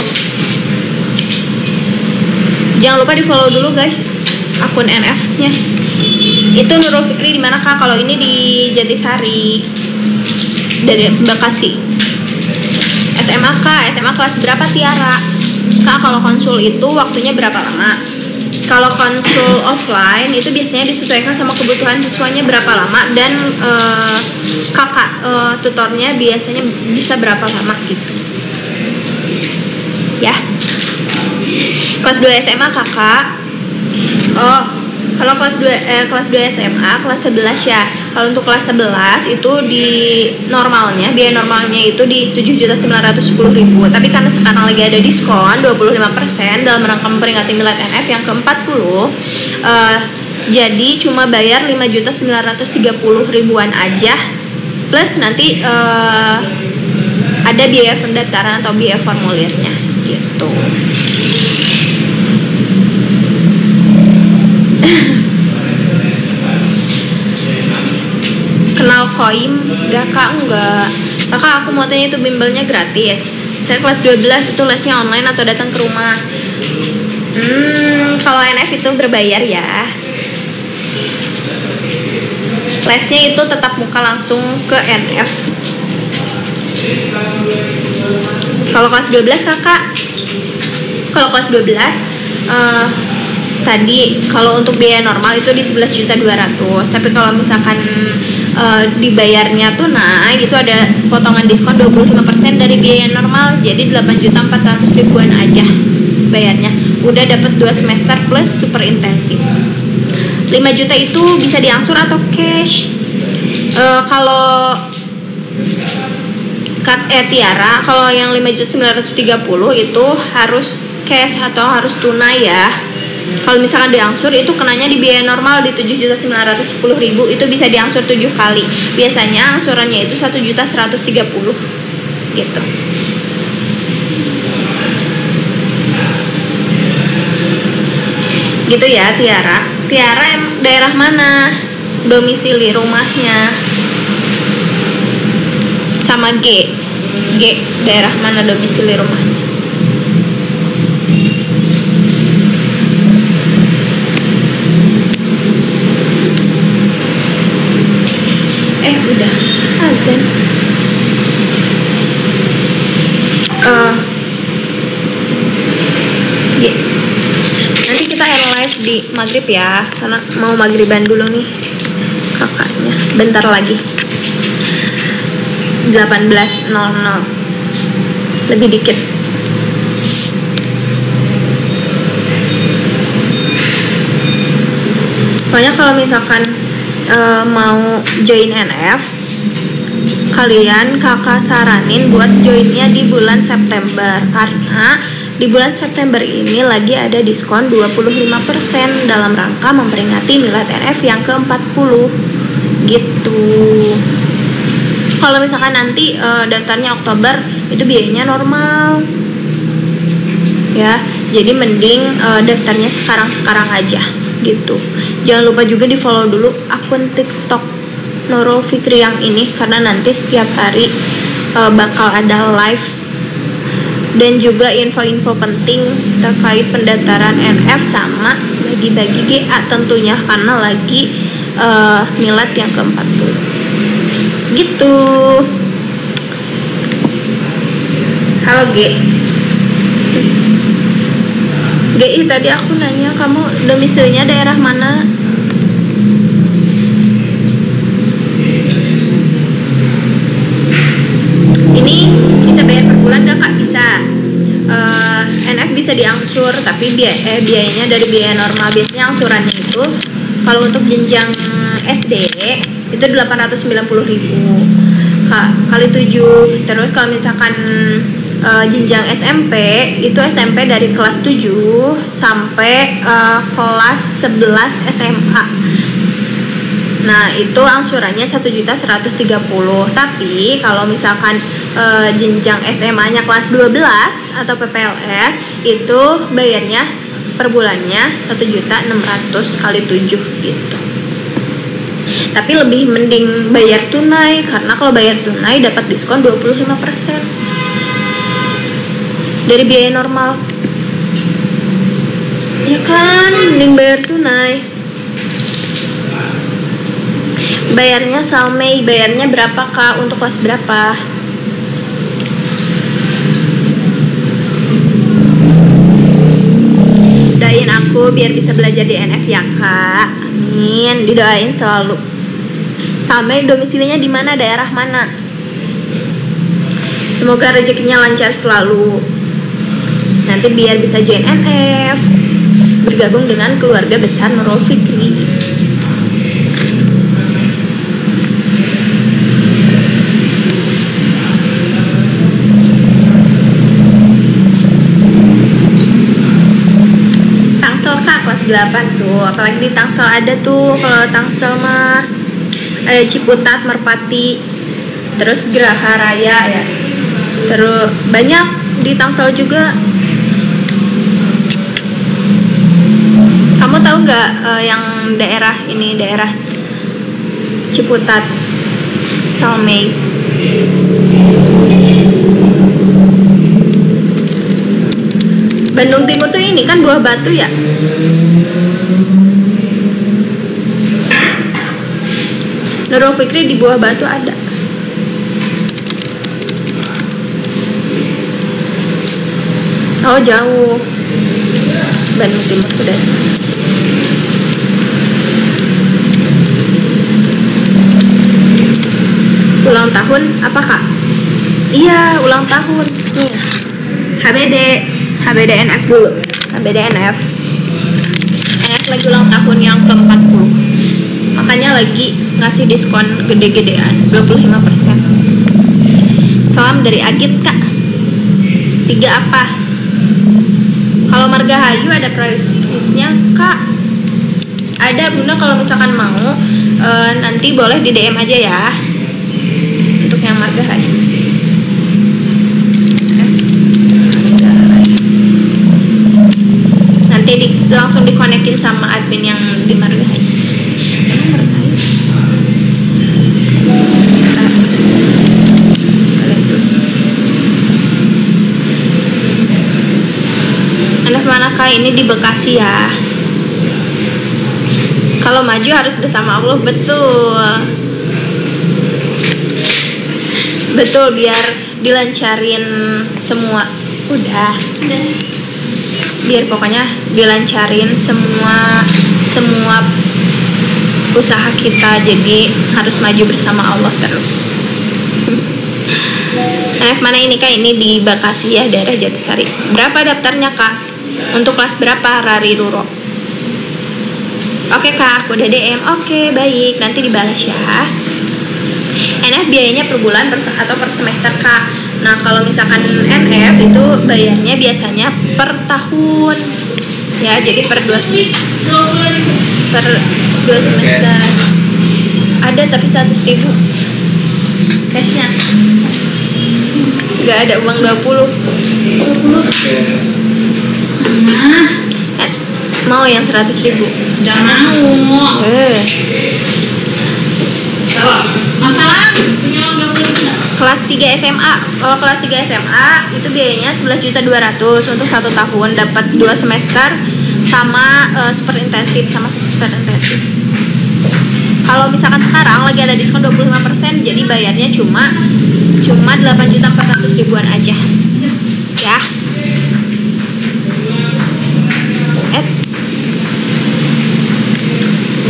Speaker 1: Jangan lupa di follow dulu guys akun NF nya. Itu Nurul Fikri di mana Kak? Kalau ini di Jatisari dari Bekasi. SMA Kak, SMA kelas berapa Tiara? Kak kalau konsul itu waktunya berapa lama? Kalau konsul offline itu biasanya disesuaikan sama kebutuhan siswanya berapa lama, dan kakak tutornya biasanya bisa berapa lama gitu ya. Kelas 2 SMA kakak. Oh, kalau kelas 2 SMA kelas 11 ya. Kalau untuk kelas 11 itu di normalnya, biaya normalnya itu di 7.910.000. Tapi karena sekarang lagi ada diskon 25% dalam rangka memperingati Milad NF yang ke-40, jadi cuma bayar 5.930.000-an aja. Plus nanti ada biaya pendaftaran atau biaya formulirnya gitu. Kenal Koim gak Kak? Enggak Kakak, aku mau tanya itu bimbelnya gratis. Saya kelas 12 itu lesnya online atau datang ke rumah? Kalau NF itu berbayar ya. Lesnya itu tetap muka langsung ke NF. Kalau kelas 12 kakak, kalau kelas 12 tadi kalau untuk biaya normal itu di 11.200.000, tapi kalau misalkan dibayarnya tunai itu ada potongan diskon 25% dari biaya normal, jadi 8.400.000-an aja bayarnya. Udah dapat 2 semester plus super intensif. 5 juta itu bisa diangsur atau cash. Tiara, kalau yang 5.930 itu harus cash atau harus tunai ya. Kalau misalkan diangsur itu kenanya di biaya normal di 7.910.000, itu bisa diangsur 7 kali. Biasanya angsurannya itu 1.130.000 gitu. Gitu ya Tiara. Tiara daerah mana domisili rumahnya? Sama G daerah mana domisili rumahnya? Udah azan. Nanti kita live di maghrib ya, karena mau maghriban dulu nih kakaknya. Bentar lagi 18.00, lebih dikit. Pokoknya kalau misalkan mau join NF, kalian kakak saranin buat joinnya di bulan September, karena di bulan September ini lagi ada diskon 25% dalam rangka memperingati Milad NF yang ke-40 gitu. Kalau misalkan nanti daftarnya Oktober, itu biayanya normal ya, jadi mending daftarnya sekarang aja gitu. Jangan lupa juga di follow dulu akun TikTok Nurul Fikri yang ini, karena nanti setiap hari bakal ada live dan juga info-info penting terkait pendaftaran NF sama bagi-bagi GA tentunya, karena lagi Milad yang ke-40 gitu. Halo GI, tadi aku nanya kamu domisilinya daerah mana? Ini bisa bayar per bulan gak kak? Bisa. NF bisa diangsur, tapi biayanya dari biaya normal. Biasanya angsurannya itu kalau untuk jenjang SD itu 890.000 kali 7. Terus kalau misalkan jenjang SMP itu SMP dari kelas 7 sampai kelas 11 SMA. Nah, itu angsurannya 1.130.000. Tapi kalau misalkan jenjang SMA-nya kelas 12 atau PPLS itu bayarnya per bulannya 1.600.000 kali 7 gitu. Tapi lebih mending bayar tunai, karena kalau bayar tunai dapat diskon 25% dari biaya normal. Ya kan, mending bayar tunai. Bayarnya Salmei, bayarnya berapa kak? Untuk kelas berapa? Doain aku biar bisa belajar di NF ya kak. Amin, didoain selalu. Salmei domisilinya di mana? Daerah mana? Semoga rezekinya lancar selalu. Nanti biar bisa join NF, bergabung dengan keluarga besar Nurul Fikri. Tangsel kak kelas 8 tuh, apalagi di Tangsel ada tuh. Kalau Tangsel mah ada Ciputat, Merpati, terus Geraha Raya ya. Terus banyak di Tangsel juga. Kamu tahu nggak yang daerah ini, daerah Ciputat, Salmei? Bandung Timur tuh ini kan Buah Batu ya. Nurul Fikri di Buah Batu ada. Oh jauh. Bandung Timur tuh deh. Ulang tahun apa kak? Iya ulang tahun. Nih HBD NF dulu. HBD NF lagi ulang tahun yang ke-40, makanya lagi ngasih diskon gede-gedean 25%. Salam dari Agit kak. 3 apa? Kalau Margahayu ada price-nya kak? Ada bunda, kalau misalkan mau nanti boleh di DM aja ya untuk yang Margahayu. Nanti langsung dikonekin sama admin yang di Margahayu. Anak manakah? Ini di Bekasi ya. Kalau maju harus bersama Allah, betul. Betul, biar dilancarin semua. Udah. Biar pokoknya dilancarin semua usaha kita, jadi harus maju bersama Allah terus. NF mana ini kak? Ini di Bekasi ya, daerah Jatisari. Berapa daftarnya kak? Untuk kelas berapa? Rari Ruro. Oke kak, aku udah DM. Oke, baik, nanti dibalas ya. NF biayanya per bulan atau per semester kak? Nah kalau misalkan NF itu bayarnya biasanya per tahun ya, jadi per 2 semester. Ada tapi 100.000 cashnya. Gak ada uang 20. Mau yang 100.000?
Speaker 3: Jangan mau. Masalah punya uang 20
Speaker 1: Kelas 3 SMA. Kalau kelas 3 SMA itu biayanya 11.200.000 untuk 1 tahun, dapat 2 semester sama super intensif sama super intensif. Kalau misalkan sekarang lagi ada diskon 25%, jadi bayarnya cuma 8.400.000-an aja. Ya.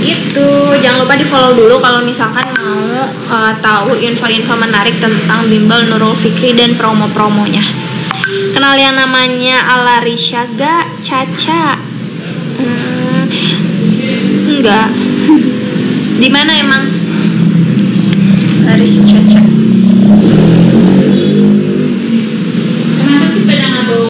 Speaker 1: Gitu. Jangan lupa di-follow dulu kalau misalkan mau tahu info-info menarik tentang Bimbel Nurul Fikri dan promo-promonya. Kenal yang namanya Alarisha gak? Caca? Enggak. Di mana emang?